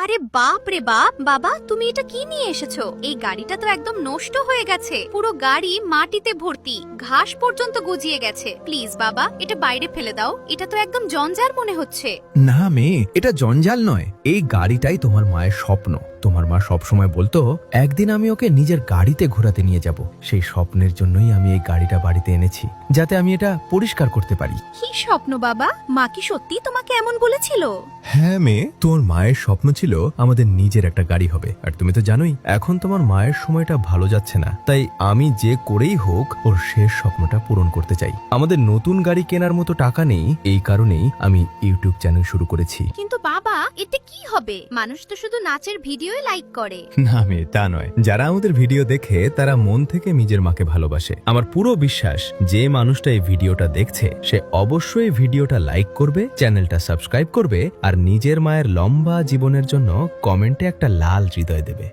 আরে বাপ রে বাপ, বাবা তুমি এটা কি নিয়ে এসেছো? এই গাড়িটা তো একদম নষ্ট হয়ে গেছে, পুরো গাড়ি মাটিতে ভর্তি, ঘাস পর্যন্ত গজিয়ে গেছে। প্লিজ বাবা, এটা বাইরে ফেলে দাও, এটা তো একদম জঞ্জাল মনে হচ্ছে। না মেয়ে, এটা জঞ্জাল নয়, এই গাড়িটাই তোমার মায়ের স্বপ্ন। তোমার মা সবসময় বলতো একদিন আমি ওকে নিজের গাড়িতে ঘোরাতে নিয়ে যাব। সেই স্বপ্নের জন্যই আমি এই গাড়িটা বাড়িতে এনেছি, যাতে আমি এটা পরিষ্কার করতে পারি। কি স্বপ্ন বাবা? মা কি সত্যি তোমাকে এমন বলেছিল? হ্যাঁ মেয়ে, তোমার মায়ের স্বপ্ন ছিল আমাদের নিজের একটা গাড়ি হবে। আর তুমি তো জানোই এখন তোমার মায়ের সময়টা ভালো যাচ্ছে না, তাই আমি যে করেই হোক ওর শেষ স্বপ্নটা পূরণ করতে চাই। আমাদের নতুন গাড়ি কেনার মতো টাকা নেই, এই কারণেই আমি ইউটিউব চ্যানেল শুরু করেছি। কিন্তু বাবা, এতে কি হবে? মানুষ তো শুধু নাচের ভিডিওই লাইক করে। না মেয়ে, তা নয়। যারা আমাদের ভিডিও দেখে তারা মন থেকে নিজের মাকে ভালোবাসে। আমার পুরো বিশ্বাস যে মানুষটা এই ভিডিওটা দেখছে সে অবশ্যই ভিডিওটা লাইক করবে, চ্যানেলটা সাবস্ক্রাইব করবে আর নিজের মায়ের লম্বা জীবনের জন্য কমেন্টে একটা লাল হৃদয় দেবে।